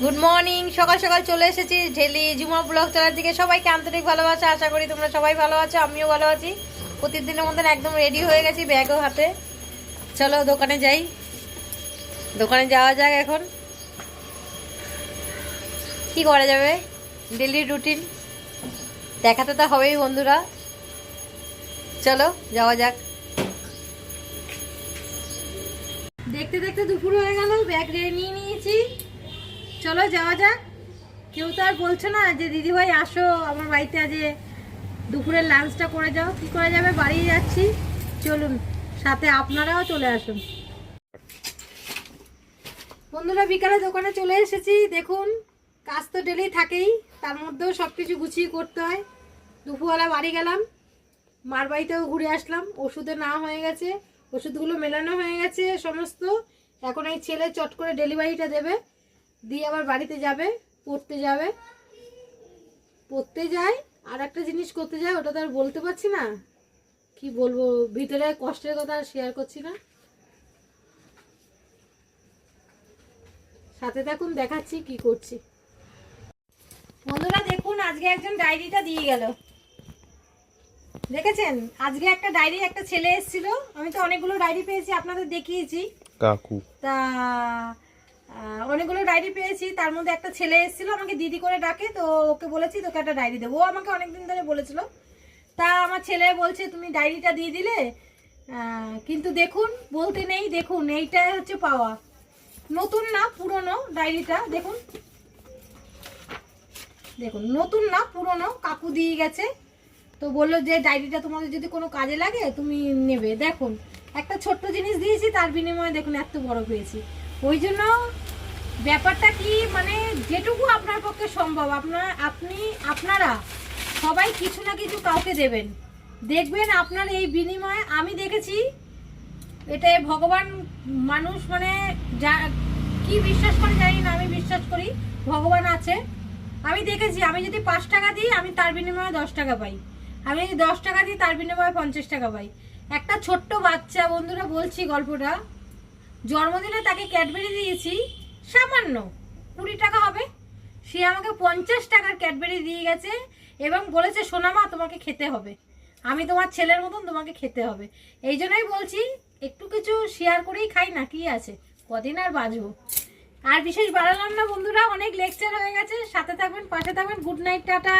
Good morning. সকাল সকাল চলে এসেছি ঢেলি জুমা ব্লগ চ্যানেল থেকে। সবাইকে আন্তরিক ভালোবাসা, আশা করি তোমরা সবাই ভালো আছো, আমিও ভালো আছি। প্রতিদিনের মতন একদম রেডি হয়ে গেছি, ব্যাগও হাতে। চলো দোকানে যাই, দোকানে যাওয়া যাক। এখন কি করা যাবে, ডেলি রুটিন দেখাতে তো হবেই বন্ধুরা। চলো যাওয়া যাক। দেখতে দেখতে দুপুর হয়ে গেল, ব্যাগ রেডি নিয়ে নিয়েছি। চলো যাওয়া যাক। কেউ তো আর বলছো না যে দিদিভাই আসো আমার বাড়িতে, আজ দুপুরের লাঞ্চটা করে যাও। কি করা যাবে, বাড়ি যাচ্ছি, চলুন সাথে আপনারাও চলে আসুন। বন্ধুরা বিকালে দোকানে চলে এসেছি। দেখুন কাজ তো ডেলি থাকেই, তার মধ্যেও সব কিছু গুছিয়ে করতে হয়। দুপুরবেলা বাড়ি গেলাম, মার বাড়িতেও ঘুরে আসলাম। ওষুধে না হয়ে গেছে, ওষুধগুলো মেলানো হয়ে গেছে সমস্ত। এখন এই ছেলে চট করে ডেলিভারিটা দেবে, দিয়ে আবার বাড়িতে যাবে, পড়তে যাবে। পড়তে যায় আর একটা জিনিস করতে যায়, ওটা তো আর বলতে পারছি না, কি বলবো, ভিতরে কষ্টের কথা আর শেয়ার করছি না। সাথে থাকুন, দেখাচ্ছি কি করছি। বন্ধুরা দেখুন, আজকে একজন ডায়েরিটা দিয়ে গেল, দেখেছেন? আজকে একটা ডায়েরি, একটা ছেলে এসেছিল। আমি তো অনেকগুলো ডায়েরি পেয়েছি, আপনাদের দেখিয়েছি কাকু। তা অনেকগুলো ডায়েরি পেয়েছি, তার মধ্যে একটা ছেলে এসেছিল, আমাকে দিদি করে ডাকে। তো ওকে বলেছি তোকে একটা ডায়েরি দেবো, ও আমাকে অনেকদিন ধরে বলেছিল। তা আমার ছেলে বলছে তুমি ডায়েরিটা দিয়ে দিলে, কিন্তু দেখুন বলতে নেই। দেখুন এইটা হচ্ছে পাওয়া, নতুন না পুরনো ডায়েরিটা। দেখুন দেখুন, নতুন না পুরনো, কাকু দিয়ে গেছে। তো বললো যে ডায়েরিটা তোমাদের যদি কোনো কাজে লাগে তুমি নেবে। দেখুন একটা ছোট্ট জিনিস দিয়েছি, তার বিনিময়ে দেখুন এত বড় পেয়েছি। ওই জন্য ব্যাপারটা কি, মানে যেটুকু আপনার পক্ষে সম্ভব আপনারা সবাই কিছু না কিছু কাউকে দেবেন, দেখবেন আপনার এই বিনিময়ে। আমি দেখেছি এটা ভগবান, মানুষ মানে যা কি বিশ্বাস করে জানি না, আমি বিশ্বাস করি ভগবান আছে। আমি দেখেছি আমি যদি 5 টাকা দিই, আমি তার বিনিময়ে 10 টাকা পাই। আমি যদি 10 টাকা দিই, তার বিনিময়ে 50 টাকা পাই। একটা ছোট্ট বাচ্চা, বন্ধুরা বলছি গল্পটা, জন্মদিনে তাকে ক্যাডবেরি দিয়েছি, সামান্য 20 টাকা হবে, সে আমাকে 50 টাকার ক্যাডবেরি দিয়ে গেছে এবং বলেছে সোনামা তোমাকে খেতে হবে, আমি তোমার ছেলের মতন, তোমাকে খেতে হবে। এই জন্যই বলছি একটু কিছু শেয়ার করেই খাই না, কি আছে, কদিন আর বাঁচবো। আর বিশেষ বাড়ালাম না বন্ধুরা, অনেক লেকচার হয়ে গেছে। সাথে থাকবেন, পাশে থাকবেন। Good night, tata.